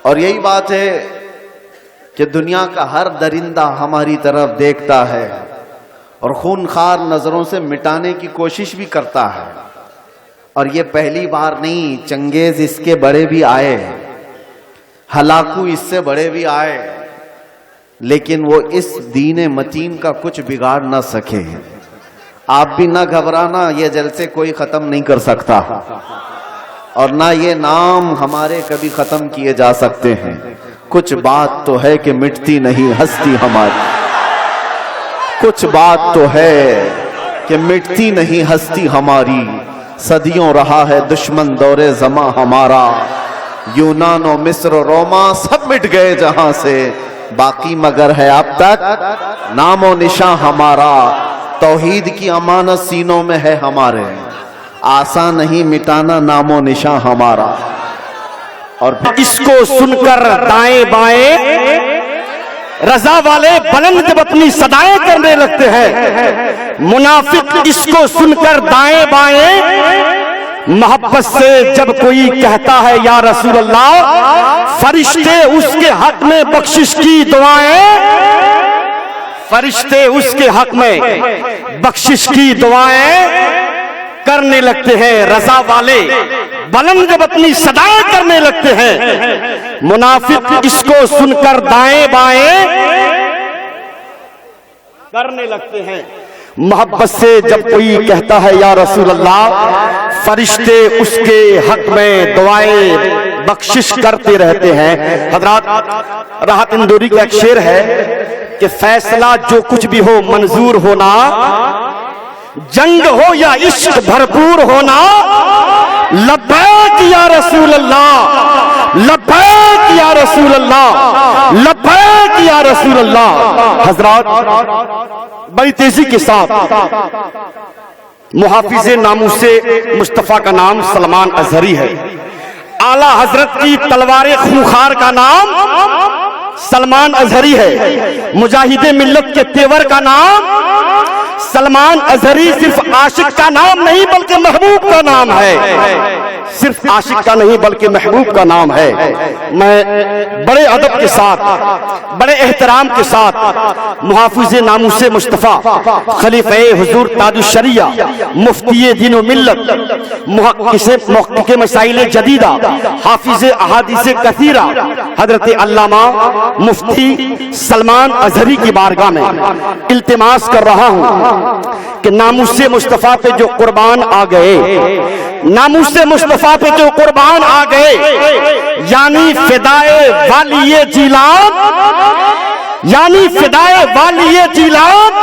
اور یہی بات ہے کہ دنیا کا ہر درندہ ہماری طرف دیکھتا ہے اور خونخوار نظروں سے مٹانے کی کوشش بھی کرتا ہے. اور یہ پہلی بار نہیں، چنگیز اس کے بڑے بھی آئے، ہلاکو اس سے بڑے بھی آئے، لیکن وہ اس دین متین کا کچھ بگاڑ نہ سکے. آپ بھی نہ گھبرانا، یہ جلسے کوئی ختم نہیں کر سکتا اور نہ یہ نام ہمارے کبھی ختم کیے جا سکتے ہیں. کچھ بات تو ہے کہ مٹتی نہیں ہستی ہماری، کچھ بات تو ہے کہ مٹتی نہیں ہستی ہماری. صدیوں رہا ہے دشمن دور زماں ہمارا، یونان و مصر و روما سب مٹ گئے جہاں سے، باقی مگر ہے اب تک نام و نشاں ہمارا. توحید کی امانت سینوں میں ہے ہمارے، آسان نہیں مٹانا نام و نشاں ہمارا. اور اس کو سن کر دائیں بائیں رضا والے بلند جب اپنی صدائیں کرنے لگتے ہیں، منافق اس کو سن کر دائیں بائیں محبت سے جب کوئی کہتا ہے یا رسول اللہ، فرشتے اس کے حق میں بخشش کی دعائیں، فرشتے اس کے حق میں بخشش کی دعائیں کرنے لگتے ہیں. رضا والے بلند جب اپنی صدائیں کرنے لگتے ہیں، منافق اس کو سن کر دائیں بائیں کرنے لگتے ہیں. محبت سے جب کوئی کہتا ہے یا رسول اللہ، فرشتے اس کے حق میں دعائیں بخشش کرتے رہتے ہیں. حضرات، راحت اندوری کا ایک شعر ہے کہ فیصلہ جو کچھ بھی ہو منظور ہونا، جنگ ہو یا عشق بھرپور ہونا، لبیک یا رسول اللہ، لبیک یا رسول اللہ، لبیک یا رسول اللہ. حضرات، بڑی تیزی کے ساتھ محافظ ناموس مصطفیٰ کا نام سلمان اظہری ہے. اعلیٰ حضرت کی تلوار خونخوار کا نام سلمان اظہری ہے. مجاہد ملت کے تیور کا نام سلمان اظہری صرف عاشق کا نام نہیں بلکہ محبوب کا نام ہے. صرف عاشق کا نہیں بلکہ محبوب کا نام ہے. میں بڑے ادب کے ساتھ، بڑے احترام کے ساتھ محافظ ناموس مصطفیٰ، خلیفہ حضور تاج الشریعہ، مفتی دین و ملت، محقق مسائل جدیدہ، حافظ احادیث کثیرہ، حضرت علامہ مفتی سلمان اظہری کی بارگاہ میں التماس کر رہا ہوں کہ ناموس مصطفیٰ پہ جو قربان آ گئے، ناموس مصطفیٰ پہ جو قربان آ گئے، یعنی فدائے والی جیلان، یعنی فدائے والی جیلان،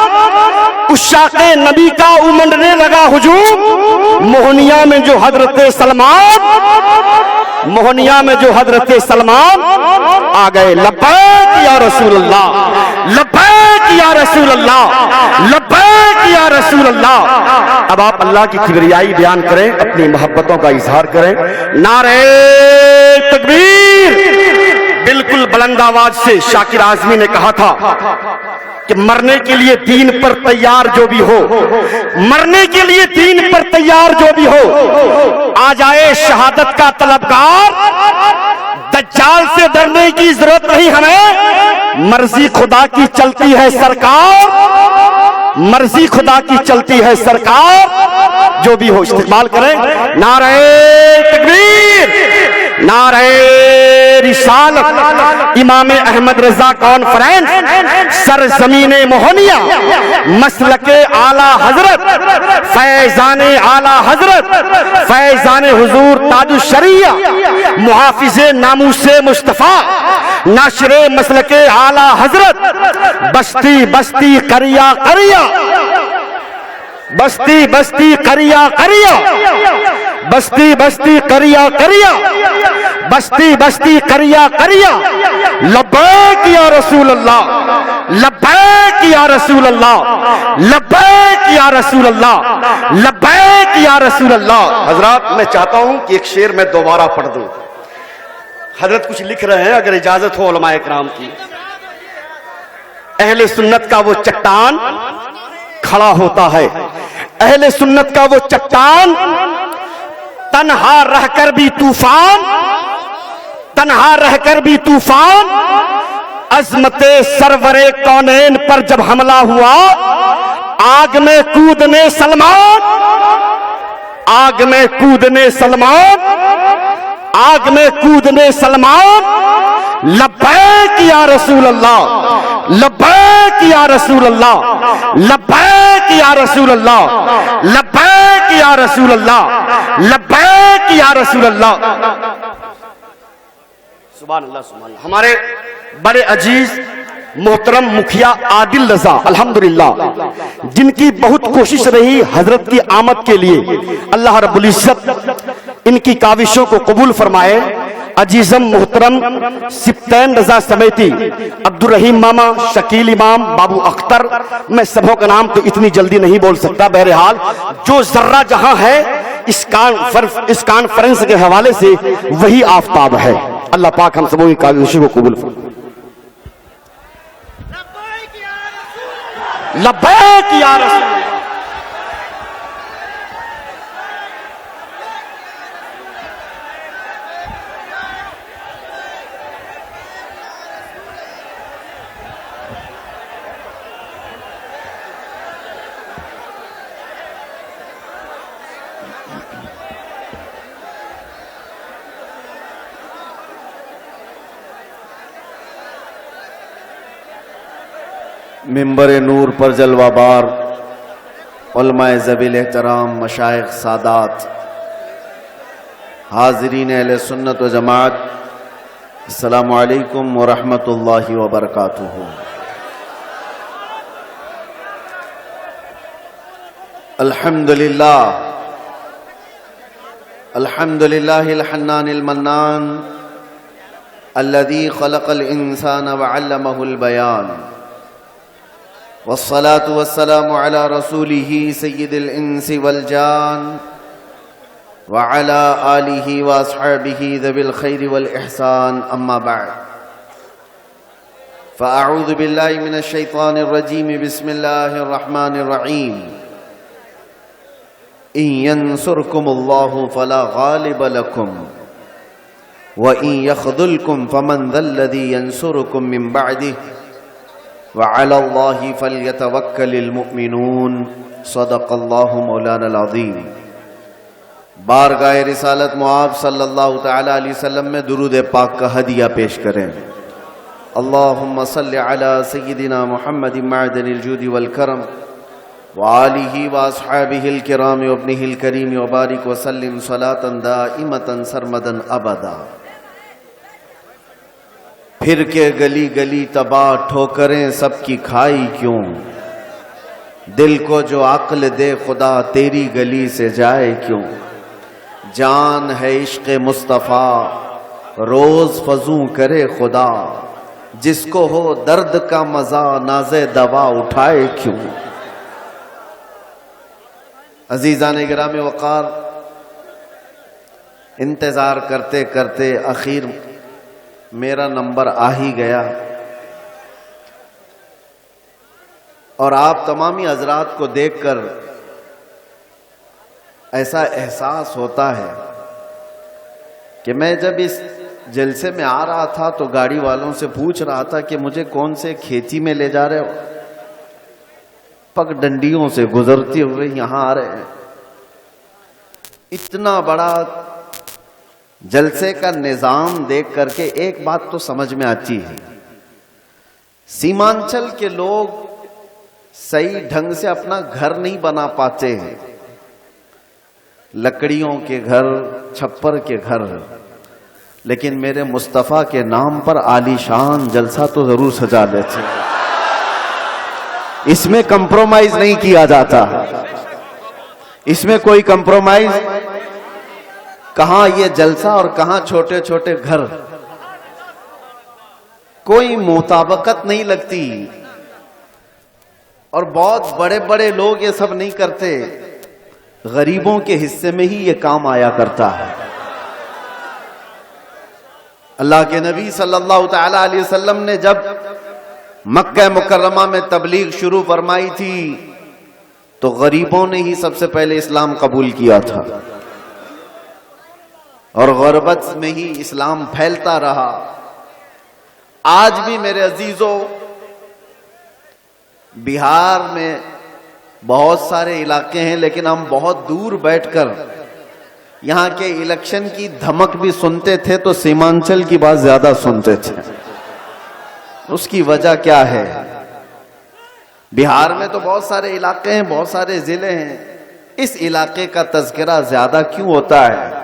عشاق نبی کا امنڈنے لگا ہجوم. موہنیا میں جو حضرت سلمان، موہنیا میں جو حضرت سلمان آ گئے. لبیک یا رسول اللہ، لبیک یا رسول اللہ، لبیک یا رسول اللہ. اب آپ اللہ کی کبریائی بیان کریں، اپنی محبتوں کا اظہار کریں. نعرہ تکبیر. بالکل بلند آواز سے شاکر اعظمی نے کہا تھا کہ مرنے کے لیے دین پر تیار جو بھی ہو، مرنے کے لیے دین پر تیار جو بھی ہو، آ جائے شہادت کا طلبگار. دجال سے ڈرنے کی ضرورت نہیں ہمیں، مرضی خدا کی چلتی ہے سرکار، مرضی خدا کی چلتی ہے سرکار. جو بھی ہو استقبال کریں. نعرہ تکبیر، نعرہ رسالت. امام احمد رضا کانفرنس، سرزمین موہنیا، مسلک اعلیٰ حضرت، فیضان اعلیٰ حضرت، فیضان حضور تاج الشریعہ، محافظ ناموس مصطفیٰ، ناشر مسلک اعلیٰ حضرت، بستی بستی قریہ قریہ، بستی بستی قریہ قریہ، بستی بستی قریہ قریہ، بستی بستی قریہ قریہ. لبیک یا رسول اللہ، لبیک یا رسول اللہ، لبیک یا رسول اللہ، لبیک یا رسول اللہ. حضرات، میں چاہتا ہوں کہ ایک شعر میں دوبارہ پڑھ دوں. حضرت کچھ لکھ رہے ہیں، اگر اجازت ہو علماء اکرام کی. اہل سنت کا وہ چٹان کھڑا ہوتا ہے، اہل سنت کا وہ چٹان تنہا رہ کر بھی طوفان، تنہا رہ کر بھی طوفان، عظمت سرور کونین پر جب حملہ ہوا، آگ میں کودنے سلمان، آگ میں کودنے سلمان، آگ میں کودنے سلمان، لبیک یا رسول اللہ، لبیک یا رسول اللہ، لبیک یا رسول اللہ، لبیک یا رسول اللہ، لبیک یا رسول اللہ۔ سبحان اللہ سبحان اللہ۔ ہمارے بڑے عزیز محترم مکھیا عادل رضا الحمدللہ، جن کی بہت کوشش رہی حضرت کی آمد کے لیے، اللہ رب العزت ان کی کاوشوں کو قبول فرمائے۔ عزیزم محترم سبتین رضا سمیتی، عبدالرحیم ماما، شکیل امام، بابو اختر، میں سبوں کا نام تو اتنی جلدی نہیں بول سکتا، بہرحال جو ذرہ جہاں ہے اس کانفرنس کے حوالے سے وہی آفتاب ہے۔ اللہ پاک ہم سبوں کی کاوشوں کو قبول فرمائے۔ لبیک یا رسول اللہ۔ منبر نور پر جلوہ بار علماء ذویل احترام، مشائخ، سادات، حاضرین اہل سنت و جماعت، السلام علیکم ورحمۃ اللہ وبرکاتہ۔ الحمدللہ، الحمدللہ الحنان المنان الذي خلق الانسان وعلمه البیان، والصلاة والسلام على رسوله سید الانس والجان وعلى آلہ واصحابہ ذوی الخیر والإحسان، اما بعد فأعوذ باللہ من الشیطان الرجیم، بسم اللہ الرحمن الرحیم۔ ان ینصرکم اللہ فلا غالب لکم وان یخذلکم فمن ذا الذی ینصرکم من بعدہ وعلى الله فليتوكل المؤمنون، صدق اللہ مولانا العظیم۔ بارگاہ رسالت معاب صلی اللہ تعالی علیہ وسلم میں درود پاک کا ہدیہ پیش کریں۔ اللہم صل علی سیدنا محمد معدن الجود والکرم وآلہ واصحابہ الکرام وابنہ الکریم وبارک وسلم صلاة دائمة سرمدا ابدا۔ پھر کے گلی گلی تباہ ٹھوکریں سب کی کھائی کیوں، دل کو جو عقل دے خدا تیری گلی سے جائے کیوں، جان ہے عشق مصطفیٰ روز فزوں کرے خدا، جس کو ہو درد کا مزہ ناز دوا اٹھائے کیوں۔ عزیزان گرام وقار، انتظار کرتے کرتے اخیر میرا نمبر آ ہی گیا، اور آپ تمامی حضرات کو دیکھ کر ایسا احساس ہوتا ہے کہ میں جب اس جلسے میں آ رہا تھا تو گاڑی والوں سے پوچھ رہا تھا کہ مجھے کون سے کھیتی میں لے جا رہے ہو، پگ ڈنڈیوں سے گزرتے ہوئے یہاں آ رہے ہیں۔ اتنا بڑا جلسے کا نظام دیکھ کر کے ایک بات تو سمجھ میں آتی ہے، سیمانچل کے لوگ صحیح ڈھنگ سے اپنا گھر نہیں بنا پاتے ہیں، لکڑیوں کے گھر، چھپر کے گھر، لیکن میرے مصطفیٰ کے نام پر عالی شان جلسہ تو ضرور سجا لیتے ہیں۔ اس میں کمپرومائز نہیں کیا جاتا، اس میں کوئی کمپرومائز، کہاں یہ جلسہ اور کہاں چھوٹے چھوٹے گھر، کوئی مطابقت نہیں لگتی، اور بہت بڑے بڑے لوگ یہ سب نہیں کرتے، غریبوں کے حصے میں ہی یہ کام آیا کرتا ہے۔ اللہ کے نبی صلی اللہ تعالی علیہ وسلم نے جب مکہ مکرمہ میں تبلیغ شروع فرمائی تھی تو غریبوں نے ہی سب سے پہلے اسلام قبول کیا تھا۔ اور غربت میں ہی اسلام پھیلتا رہا۔ آج بھی میرے عزیزوں بہار میں بہت سارے علاقے ہیں، لیکن ہم بہت دور بیٹھ کر یہاں کے الیکشن کی دھمک بھی سنتے تھے تو سیمانچل کی بات زیادہ سنتے تھے۔ اس کی وجہ کیا ہے؟ بہار میں تو بہت سارے علاقے ہیں، بہت سارے ضلع ہیں، اس علاقے کا تذکرہ زیادہ کیوں ہوتا ہے؟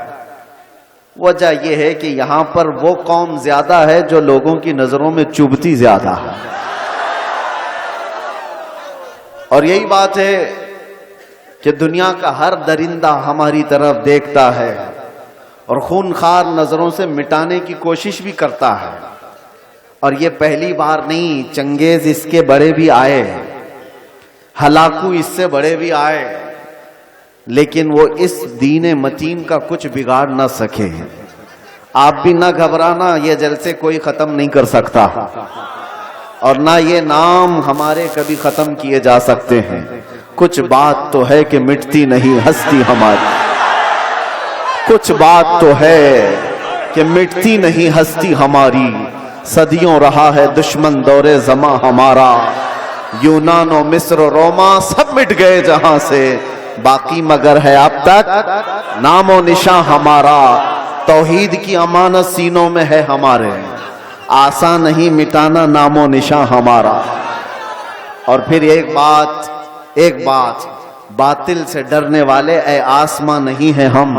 وجہ یہ ہے کہ یہاں پر وہ قوم زیادہ ہے جو لوگوں کی نظروں میں چبھتی زیادہ ہے، اور یہی بات ہے کہ دنیا کا ہر درندہ ہماری طرف دیکھتا ہے اور خونخوار نظروں سے مٹانے کی کوشش بھی کرتا ہے۔ اور یہ پہلی بار نہیں، چنگیز اس کے بڑے بھی آئے، ہلاکو اس سے بڑے بھی آئے، لیکن وہ اس دین متین کا کچھ بگاڑ نہ سکے۔ آپ بھی نہ گھبرانا، یہ جلسے کوئی ختم نہیں کر سکتا، اور نہ یہ نام ہمارے کبھی ختم کیے جا سکتے ہیں۔ کچھ بات تو ہے کہ مٹتی نہیں ہستی ہماری، کچھ بات تو ہے کہ مٹتی نہیں ہستی ہماری، صدیوں رہا ہے دشمن دور زماں ہمارا، یونان و مصر و روما سب مٹ گئے جہاں سے، باقی مگر ہے اب تک نام و نشاں ہمارا، توحید کی امانت سینوں میں ہے ہمارے، آسان نہیں مٹانا نام و نشاں ہمارا۔ اور پھر ایک بات باطل سے ڈرنے والے اے آسماں نہیں ہے ہم،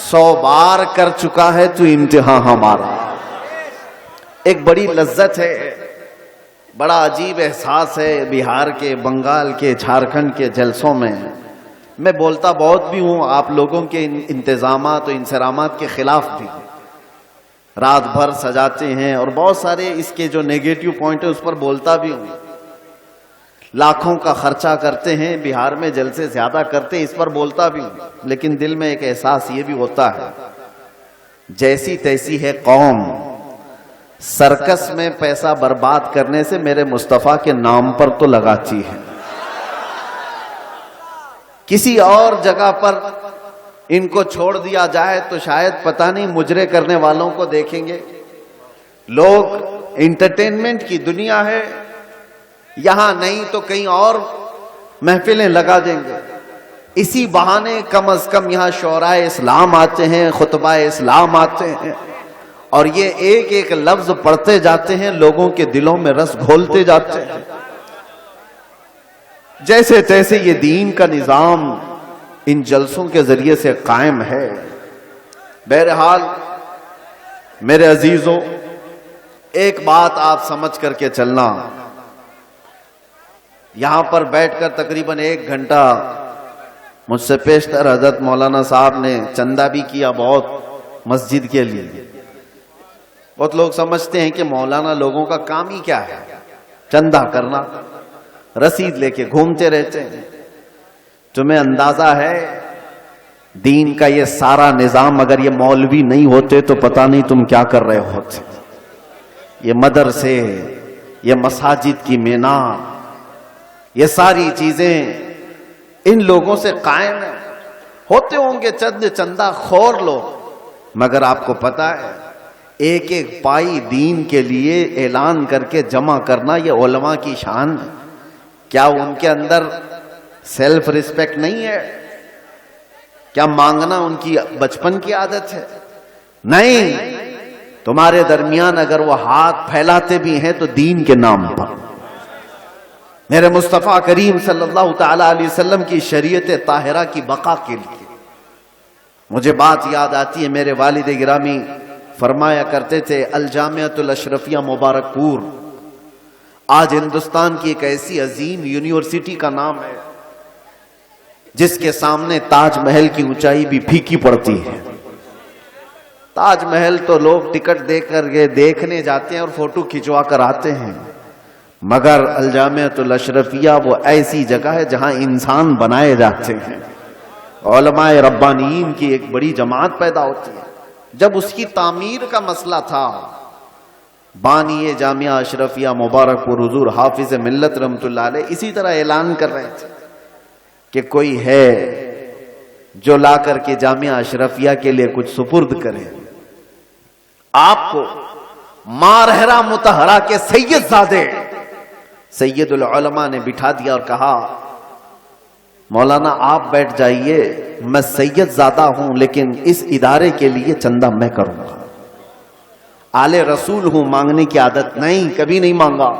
100 بار کر چکا ہے تو امتحان ہمارا۔ ایک بڑی لذت ہے، بڑا عجیب احساس ہے بہار کے، بنگال کے، جھارکھنڈ کے جلسوں میں۔ میں بولتا بہت بھی ہوں، آپ لوگوں کے انتظامات و انصرامات کے خلاف بھی، رات بھر سجاتے ہیں اور بہت سارے اس کے جو نیگیٹو پوائنٹ ہے اس پر بولتا بھی ہوں، لاکھوں کا خرچہ کرتے ہیں بہار میں، جلسے زیادہ کرتے ہیں، اس پر بولتا بھی ہوں، لیکن دل میں ایک احساس یہ بھی ہوتا ہے جیسی تیسی ہے قوم، سرکس میں پیسہ برباد کرنے سے میرے مصطفیٰ کے نام پر تو لگاتی ہے، کسی اور جگہ پر ان کو چھوڑ دیا جائے تو شاید پتہ نہیں مجرے کرنے والوں کو دیکھیں گے لوگ۔ انٹرٹینمنٹ کی دنیا ہے، یہاں نہیں تو کہیں اور محفلیں لگا دیں گے، اسی بہانے کم از کم یہاں شعراء اسلام آتے ہیں، خطبہ اسلام آتے ہیں، اور یہ ایک ایک لفظ پڑھتے جاتے ہیں، لوگوں کے دلوں میں رس گھولتے جاتے ہیں، جیسے تیسے یہ دین کا نظام ان جلسوں کے ذریعے سے قائم ہے۔ بہرحال میرے عزیزوں، ایک بات آپ سمجھ کر کے چلنا، یہاں پر بیٹھ کر تقریباً 1 گھنٹہ مجھ سے پیشتر حضرت مولانا صاحب نے چندہ بھی کیا بہت مسجد کے لیے۔ بہت لوگ سمجھتے ہیں کہ مولانا لوگوں کا کام ہی کیا ہے، چندہ کرنا، رسید لے کے گھومتے رہتے ہیں۔ تمہیں اندازہ ہے دین کا یہ سارا نظام اگر یہ مولوی نہیں ہوتے تو پتہ نہیں تم کیا کر رہے ہوتے۔ یہ مدرسے، یہ مساجد کی مینار، یہ ساری چیزیں ان لوگوں سے قائم ہیں۔ ہوتے ہوں گے چندہ خور لوگ، مگر آپ کو پتا ہے ایک ایک پائی دین کے لیے اعلان کر کے جمع کرنا یہ علماء کی شان ہے۔ کیا ان کے اندر سیلف ریسپیکٹ نہیں ہے؟ کیا مانگنا ان کی بچپن کی عادت ہے؟ نہیں، تمہارے درمیان اگر وہ ہاتھ پھیلاتے بھی ہیں تو دین کے نام پر، میرے مصطفیٰ کریم صلی اللہ تعالی علیہ وسلم کی شریعت طاہرہ کی بقا کے لیے۔ مجھے بات یاد آتی ہے، میرے والد گرامی فرمایا کرتے تھے، الجامعۃ الاشرفیہ مبارک پور آج ہندوستان کی ایک ایسی عظیم یونیورسٹی کا نام ہے جس کے سامنے تاج محل کی اونچائی بھی پھیکی پڑتی ہے۔ تاج محل تو لوگ ٹکٹ دے کر کے دیکھنے جاتے ہیں اور فوٹو کھنچوا کر آتے ہیں، مگر الجامعۃ الاشرفیہ وہ ایسی جگہ ہے جہاں انسان بنائے جاتے ہیں، علماء ربانیین کی ایک بڑی جماعت پیدا ہوتی ہے۔ جب اس کی تعمیر کا مسئلہ تھا، بانی جامعہ اشرفیہ مبارک پور حضور حافظ ملت رحمۃ اللہ علیہ اسی طرح اعلان کر رہے تھے کہ کوئی ہے جو لا کر کے جامعہ اشرفیہ کے لیے کچھ سپرد کرے. آپ کو مارہرہ متحرہ کے سید زادے سید العلماء نے بٹھا دیا اور کہا مولانا آپ بیٹھ جائیے، میں سید زادہ ہوں لیکن اس ادارے کے لیے چندہ میں کروں گا. آل رسول ہوں، مانگنے کی عادت نہیں، کبھی نہیں مانگا.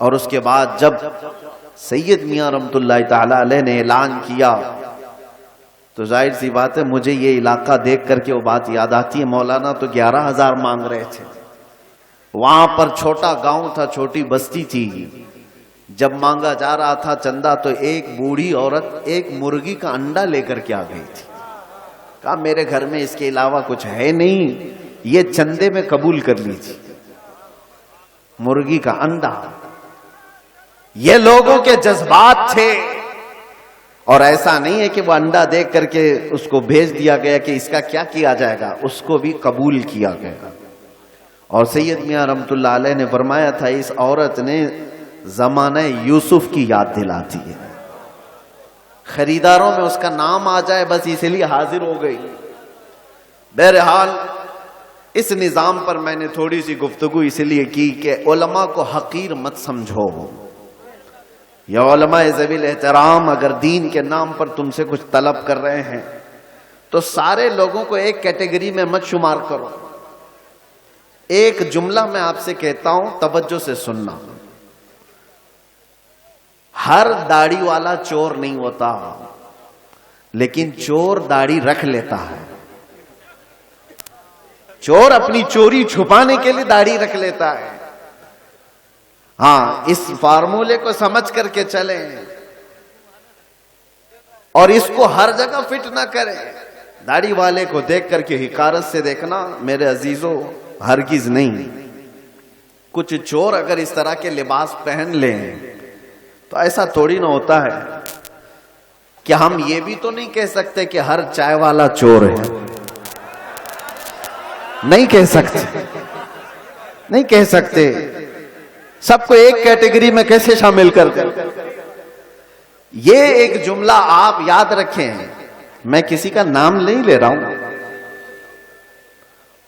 اور اس کے بعد جب سید میاں رحمت اللہ تعالی علیہ نے اعلان کیا تو ظاہر سی بات ہے مجھے یہ علاقہ دیکھ کر کے وہ بات یاد آتی ہے. مولانا تو 11,000 مانگ رہے تھے. وہاں پر چھوٹا گاؤں تھا، چھوٹی بستی تھی. جب مانگا جا رہا تھا چندہ تو ایک بوڑھی عورت ایک مرغی کا انڈا لے کر کے آ گئی تھی. کہا میرے گھر میں اس کے علاوہ کچھ ہے نہیں، یہ چندے میں قبول کر لیجیے. مرغی کا انڈا. یہ لوگوں کے جذبات تھے. اور ایسا نہیں ہے کہ وہ انڈا دیکھ کر کے اس کو بھیج دیا گیا کہ اس کا کیا کیا جائے گا، اس کو بھی قبول کیا گیا. اور سید میاں رحمت اللہ علیہ نے فرمایا تھا اس عورت نے زمانہ یوسف کی یاد دلاتی ہے. خریداروں میں اس کا نام آ جائے بس اس لیے حاضر ہو گئی. بہرحال اس نظام پر میں نے تھوڑی سی گفتگو اس لیے کی کہ علماء کو حقیر مت سمجھو. یا علماء ذوی الاحترام اگر دین کے نام پر تم سے کچھ طلب کر رہے ہیں تو سارے لوگوں کو ایک کیٹیگری میں مت شمار کرو. ایک جملہ میں آپ سے کہتا ہوں، توجہ سے سننا. ہر داڑھی والا چور نہیں ہوتا، لیکن چور داڑھی رکھ لیتا ہے. چور اپنی چوری چھپانے کے لیے داڑھی رکھ لیتا ہے. ہاں، اس فارمولے کو سمجھ کر کے چلیں اور اس کو ہر جگہ فٹ نہ کریں. داڑھی والے کو دیکھ کر کے حقارت سے دیکھنا میرے عزیزوں ہرگز نہیں. کچھ چور اگر اس طرح کے لباس پہن لیں تو ایسا تھوڑی نہ ہوتا ہے کہ ہم یہ بھی تو نہیں کہہ سکتے کہ ہر چائے والا چور ہے. نہیں کہہ سکتے، نہیں کہہ سکتے. سب کو ایک کیٹیگری میں کیسے شامل کر دیں؟ یہ ایک جملہ آپ یاد رکھیں. میں کسی کا نام نہیں لے رہا ہوں.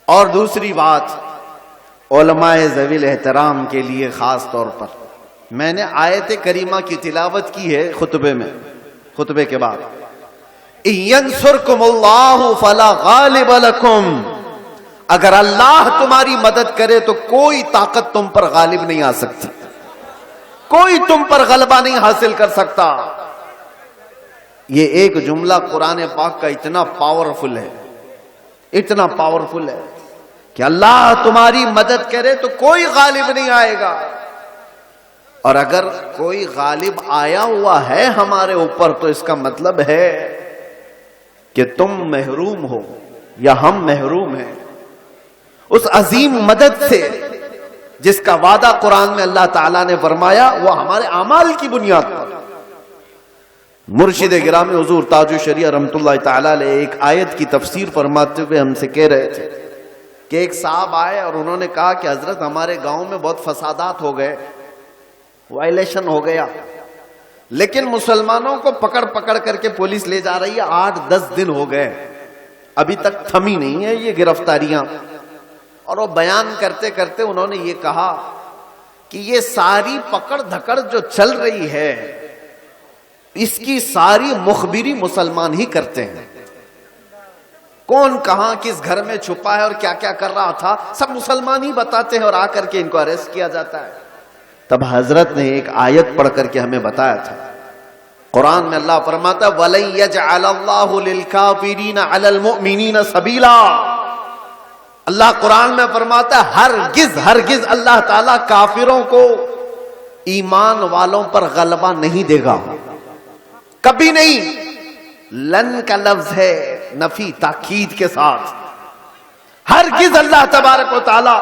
اور دوسری بات، علماء ذوی الاحترام کے لیے خاص طور پر میں نے آیت کریمہ کی تلاوت کی ہے خطبے کے بعد. اِنْ اللہ فلا غالب لکم. اگر اللہ تمہاری مدد کرے تو کوئی طاقت تم پر غالب نہیں آ سکتی، کوئی تم پر غلبہ نہیں حاصل کر سکتا. یہ ایک جملہ قرآن پاک کا اتنا پاورفل ہے، اتنا پاورفل ہے کہ اللہ تمہاری مدد کرے تو کوئی غالب نہیں آئے گا. اور اگر کوئی غالب آیا ہوا ہے ہمارے اوپر تو اس کا مطلب ہے کہ تم محروم ہو یا ہم محروم ہیں اس عظیم مدد سے جس کا وعدہ قرآن میں اللہ تعالیٰ نے فرمایا وہ ہمارے اعمال کی بنیاد پر. مرشد گرامی حضور تاج الشریعہ رحمت اللہ تعالیٰ علیہ ایک آیت کی تفسیر فرماتے ہوئے ہم سے کہہ رہے تھے کہ ایک صاحب آئے اور انہوں نے کہا کہ حضرت ہمارے گاؤں میں بہت فسادات ہو گئے، وائلیشن ہو گیا، لیکن مسلمانوں کو پکڑ کر کے پولیس لے جا رہی ہے. 8-10 دن ہو گئے، ابھی تک تھمی نہیں ہے یہ گرفتاریاں. اور وہ بیان کرتے کرتے انہوں نے یہ کہا کہ یہ ساری پکڑ دھکڑ جو چل رہی ہے اس کی ساری مخبری مسلمان ہی کرتے ہیں. کون کہاں کس گھر میں چھپا ہے اور کیا کیا کر رہا تھا سب مسلمان ہی بتاتے ہیں اور آ کر کے ان کو اریسٹ کیا جاتا ہے. تب حضرت نے ایک آیت پڑھ کر کے ہمیں بتایا تھا. قرآن میں اللہ فرماتا وَلَن يَجْعَلَ اللَّهُ لِلْكَافِرِينَ عَلَى الْمُؤْمِنِينَ سَبِيلًا. اللہ قرآن میں فرماتا ہرگز اللہ تعالیٰ کافروں کو ایمان والوں پر غلبہ نہیں دے گا، کبھی نہیں. لن کا لفظ ہے نفی تاکید کے ساتھ. ہرگز اللہ تبارک و تعالیٰ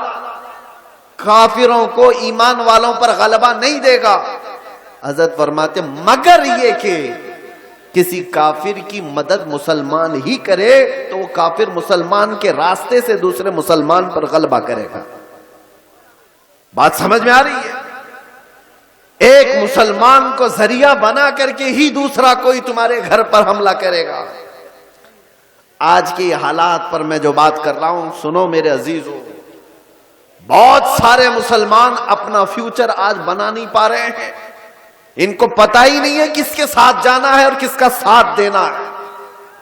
کافروں کو ایمان والوں پر غلبہ نہیں دے گا. حضرت فرماتے مگر یہ کہ کسی کافر کی مدد مسلمان ہی کرے تو وہ کافر مسلمان کے راستے سے دوسرے مسلمان پر غلبہ کرے گا. بات سمجھ میں آ رہی ہے؟ ایک مسلمان کو ذریعہ بنا کر کے ہی دوسرا کوئی تمہارے گھر پر حملہ کرے گا۔ آج کی حالات پر میں جو بات کر رہا ہوں سنو میرے عزیزو، بہت سارے مسلمان اپنا فیوچر آج بنا نہیں پا رہے ہیں، ان کو پتہ ہی نہیں ہے کس کے ساتھ جانا ہے اور کس کا ساتھ دینا ہے۔